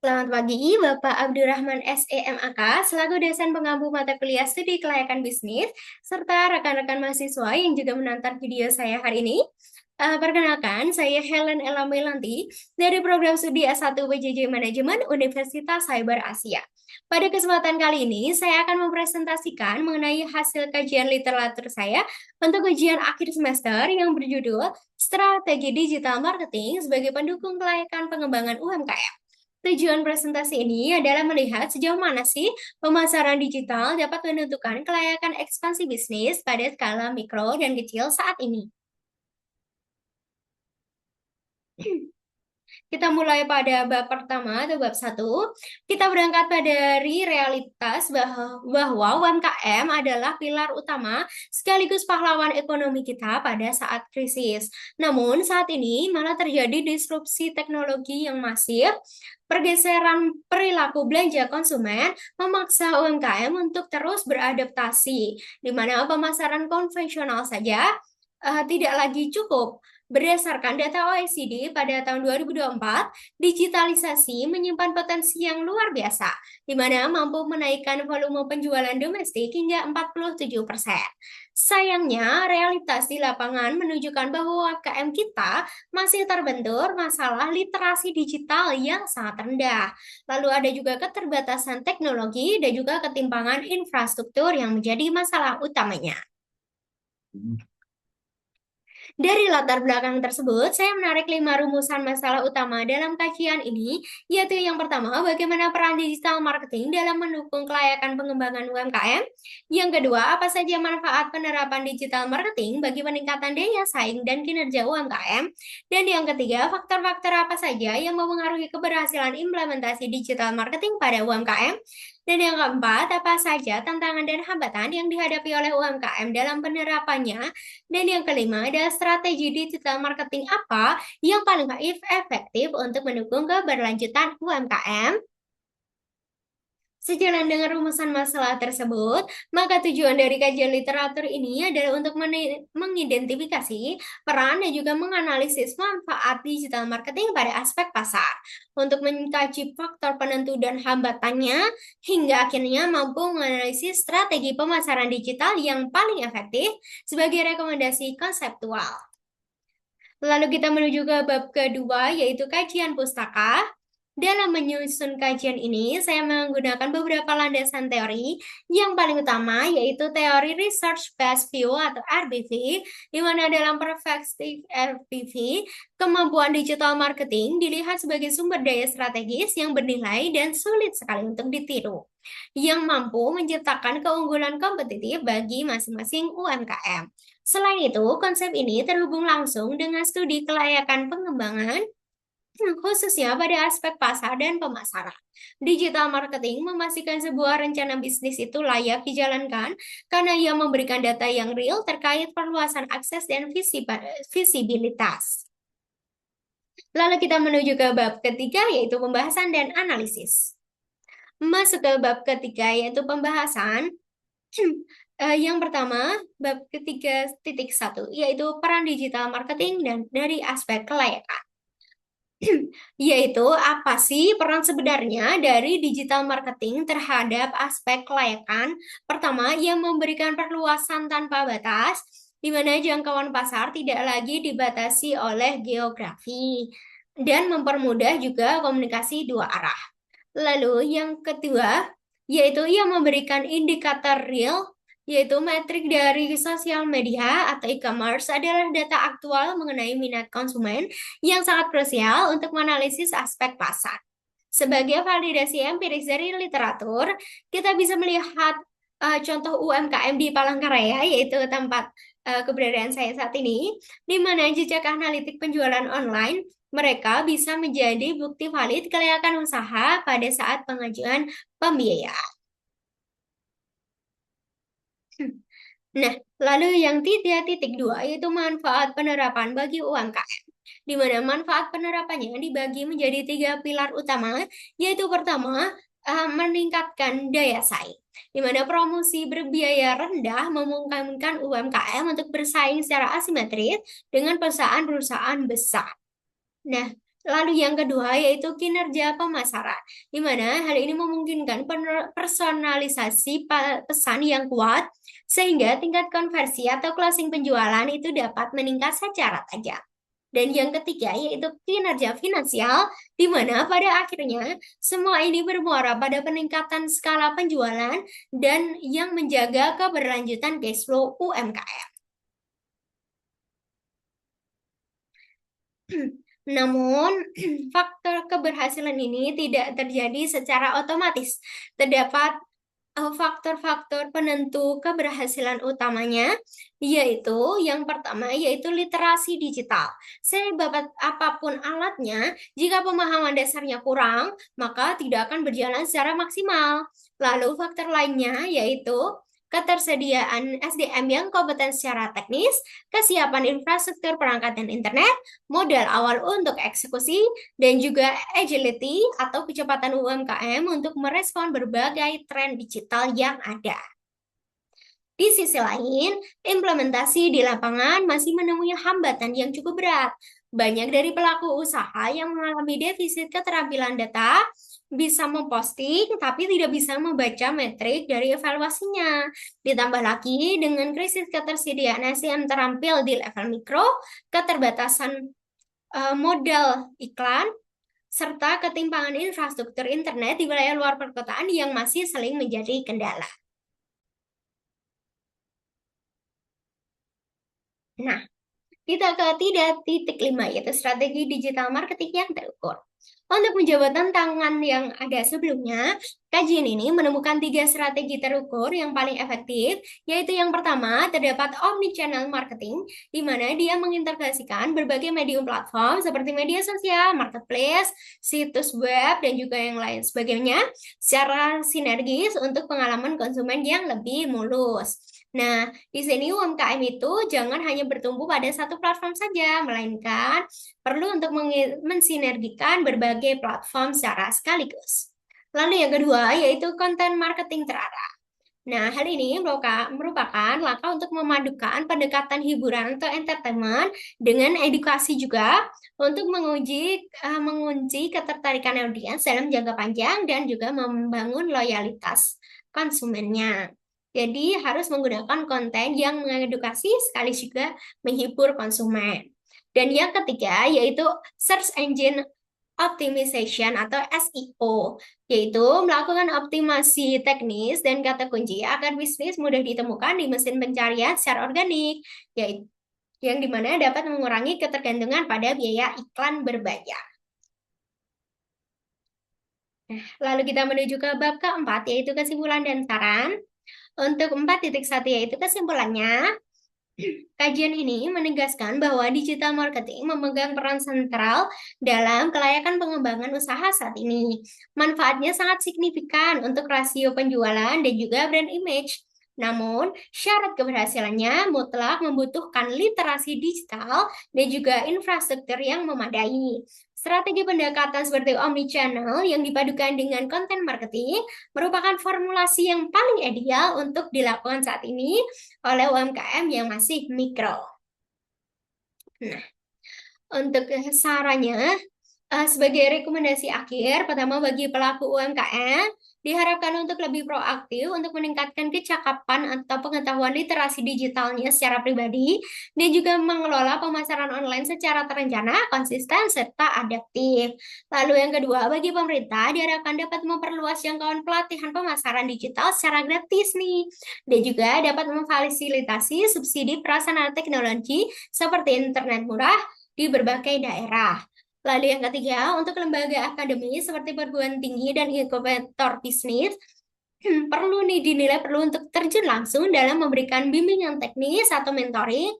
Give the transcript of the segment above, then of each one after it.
Selamat pagi, Bapak Abdurrahman SEMAK, selaku dosen pengampu mata kuliah studi kelayakan bisnis, serta rekan-rekan mahasiswa yang juga menonton video saya hari ini. Perkenalkan, saya Helen Ella Melanti dari program studi S1 PJJ Manajemen Universitas Cyber Asia. Pada kesempatan kali ini, saya akan mempresentasikan mengenai hasil kajian literatur saya untuk ujian akhir semester yang berjudul Strategi Digital Marketing sebagai pendukung kelayakan pengembangan UMKM. Tujuan presentasi ini adalah melihat sejauh mana sih pemasaran digital dapat menentukan kelayakan ekspansi bisnis pada skala mikro dan kecil saat ini. Kita mulai pada bab pertama atau bab 1. Kita berangkat dari realitas bahwa UMKM adalah pilar utama sekaligus pahlawan ekonomi kita pada saat krisis. Namun saat ini malah terjadi disrupsi teknologi yang masif, pergeseran perilaku belanja konsumen memaksa UMKM untuk terus beradaptasi, di mana pemasaran konvensional saja tidak lagi cukup. Berdasarkan data OECD pada tahun 2024, digitalisasi menyimpan potensi yang luar biasa, di mana mampu menaikkan volume penjualan domestik hingga 47%. Sayangnya, realitas di lapangan menunjukkan bahwa UMKM kita masih terbentur masalah literasi digital yang sangat rendah. Lalu ada juga keterbatasan teknologi dan juga ketimpangan infrastruktur yang menjadi masalah utamanya. Dari latar belakang tersebut, saya menarik 5 rumusan masalah utama dalam kajian ini, yaitu yang pertama, bagaimana peran digital marketing dalam mendukung kelayakan pengembangan UMKM. Yang kedua, apa saja manfaat penerapan digital marketing bagi peningkatan daya saing dan kinerja UMKM. Dan yang ketiga, faktor-faktor apa saja yang mempengaruhi keberhasilan implementasi digital marketing pada UMKM. Dan yang keempat, apa saja tantangan dan hambatan yang dihadapi oleh UMKM dalam penerapannya. Dan yang kelima, ada strategi digital marketing apa yang paling efektif untuk mendukung keberlanjutan UMKM. Sejalan dengan rumusan masalah tersebut, maka tujuan dari kajian literatur ini adalah untuk mengidentifikasi peran dan juga menganalisis manfaat digital marketing pada aspek pasar, untuk mengkaji faktor penentu dan hambatannya, hingga akhirnya mampu menganalisis strategi pemasaran digital yang paling efektif sebagai rekomendasi konseptual. Lalu kita menuju ke bab kedua, yaitu kajian pustaka. Dalam menyusun kajian ini, saya menggunakan beberapa landasan teori. Yang paling utama yaitu teori Research Based View atau RBV, di mana dalam perspektif RBV, kemampuan digital marketing dilihat sebagai sumber daya strategis yang bernilai dan sulit sekali untuk ditiru, yang mampu menciptakan keunggulan kompetitif bagi masing-masing UMKM. Selain itu, konsep ini terhubung langsung dengan studi kelayakan pengembangan, khususnya pada aspek pasar dan pemasaran. Digital marketing memastikan sebuah rencana bisnis itu layak dijalankan karena ia memberikan data yang real terkait perluasan akses dan visibilitas. Lalu kita menuju ke bab ketiga, yaitu pembahasan dan analisis. Masuk ke bab ketiga, yaitu pembahasan. Yang pertama, bab ketiga titik satu, yaitu peran digital marketing dan dari aspek kelayakan. Yaitu apa sih peran sebenarnya dari digital marketing terhadap aspek kelayakan? Pertama, ia memberikan perluasan tanpa batas, di mana jangkauan pasar tidak lagi dibatasi oleh geografi, dan mempermudah juga komunikasi dua arah. Lalu yang kedua, yaitu ia memberikan indikator real, yaitu metrik dari sosial media atau e-commerce adalah data aktual mengenai minat konsumen yang sangat krusial untuk menganalisis aspek pasar. Sebagai validasi empiris dari literatur, kita bisa melihat contoh UMKM di Palangkaraya, yaitu tempat keberadaan saya saat ini, di mana jejak analitik penjualan online mereka bisa menjadi bukti valid kelayakan usaha pada saat pengajuan pembiayaan. Nah, lalu yang titik dua yaitu manfaat penerapan bagi UMKM, di mana manfaat penerapannya dibagi menjadi 3 pilar utama, yaitu pertama, meningkatkan daya saing, di mana promosi berbiaya rendah memungkinkan UMKM untuk bersaing secara asimetris dengan perusahaan-perusahaan besar. Nah, Lalu yang kedua yaitu kinerja pemasaran, di mana hal ini memungkinkan personalisasi pesan yang kuat sehingga tingkat konversi atau closing penjualan itu dapat meningkat secara tajam. Dan yang ketiga yaitu kinerja finansial, di mana pada akhirnya semua ini bermuara pada peningkatan skala penjualan dan yang menjaga keberlanjutan cash flow UMKM. Namun, faktor keberhasilan ini tidak terjadi secara otomatis. Terdapat faktor-faktor penentu keberhasilan utamanya, yaitu yang pertama yaitu literasi digital. Sehebat apapun alatnya, jika pemahaman dasarnya kurang, maka tidak akan berjalan secara maksimal. Lalu faktor lainnya yaitu ketersediaan SDM yang kompeten secara teknis, kesiapan infrastruktur perangkat dan internet, modal awal untuk eksekusi, dan juga agility atau kecepatan UMKM untuk merespon berbagai tren digital yang ada. Di sisi lain, implementasi di lapangan masih menemui hambatan yang cukup berat. Banyak dari pelaku usaha yang mengalami defisit keterampilan data bisa memposting tapi tidak bisa membaca metrik dari evaluasinya. Ditambah lagi dengan krisis ketersediaan SDM terampil di level mikro, keterbatasan modal iklan, serta ketimpangan infrastruktur internet di wilayah luar perkotaan yang masih sering menjadi kendala. Nah, kita ke titik 5, yaitu strategi digital marketing yang terukur. Untuk menjawab tantangan yang ada sebelumnya, kajian ini menemukan 3 strategi terukur yang paling efektif, yaitu yang pertama, terdapat omnichannel marketing, di mana dia mengintegrasikan berbagai medium platform seperti media sosial, marketplace, situs web, dan juga yang lain sebagainya, secara sinergis untuk pengalaman konsumen yang lebih mulus. Nah, di sini UMKM itu jangan hanya bertumbuh pada satu platform saja, melainkan perlu untuk mensinergikan berbagai platform secara sekaligus. Lalu yang kedua yaitu konten marketing terarah. Nah, hal ini merupakan langkah untuk memadukan pendekatan hiburan atau entertainment dengan edukasi juga untuk mengunci ketertarikan audiens dalam jangka panjang dan juga membangun loyalitas konsumennya. Jadi harus menggunakan konten yang mengedukasi sekaligus juga menghibur konsumen. Dan yang ketiga yaitu search engine optimization atau SEO, yaitu melakukan optimasi teknis dan kata kunci agar bisnis mudah ditemukan di mesin pencarian secara organik, yaitu yang dimana dapat mengurangi ketergantungan pada biaya iklan berbayar. Nah, lalu kita menuju ke bab keempat, yaitu kesimpulan dan saran. Untuk 4.1 yaitu kesimpulannya, kajian ini menegaskan bahwa digital marketing memegang peran sentral dalam kelayakan pengembangan usaha saat ini. Manfaatnya sangat signifikan untuk rasio penjualan dan juga brand image. Namun, syarat keberhasilannya mutlak membutuhkan literasi digital dan juga infrastruktur yang memadai. Strategi pendekatan seperti omnichannel yang dipadukan dengan konten marketing merupakan formulasi yang paling ideal untuk dilakukan saat ini oleh UMKM yang masih mikro. Nah, untuk sarannya, sebagai rekomendasi akhir, pertama bagi pelaku UMKM, diharapkan untuk lebih proaktif untuk meningkatkan kecakapan atau pengetahuan literasi digitalnya secara pribadi, dan juga mengelola pemasaran online secara terencana, konsisten, serta adaptif. Lalu yang kedua, bagi pemerintah, diharapkan dapat memperluas jangkauan pelatihan pemasaran digital secara gratis nih, dan juga dapat memfasilitasi subsidi prasarana teknologi seperti internet murah di berbagai daerah. Lalu yang ketiga, untuk lembaga akademis seperti perguruan tinggi dan inkubator bisnis, dinilai perlu untuk terjun langsung dalam memberikan bimbingan teknis atau mentoring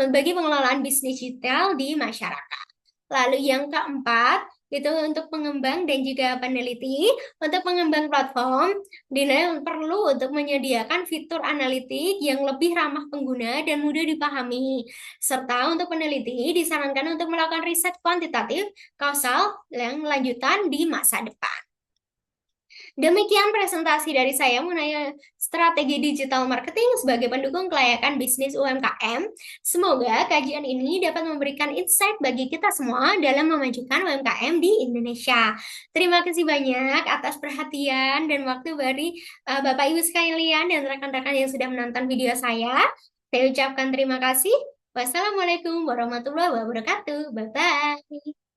bagi pengelolaan bisnis digital di masyarakat. Lalu yang keempat, itu untuk pengembang dan juga peneliti. Untuk pengembang platform, dinilai perlu untuk menyediakan fitur analitik yang lebih ramah pengguna dan mudah dipahami. Serta untuk peneliti, disarankan untuk melakukan riset kuantitatif, kausal, yang lanjutan di masa depan. Demikian presentasi dari saya mengenai strategi digital marketing sebagai pendukung kelayakan bisnis UMKM. Semoga kajian ini dapat memberikan insight bagi kita semua dalam memajukan UMKM di Indonesia. Terima kasih banyak atas perhatian dan waktu dari Bapak Ibu sekalian dan rekan-rekan yang sudah menonton video saya. Saya ucapkan terima kasih. Wassalamualaikum warahmatullahi wabarakatuh. Bye-bye.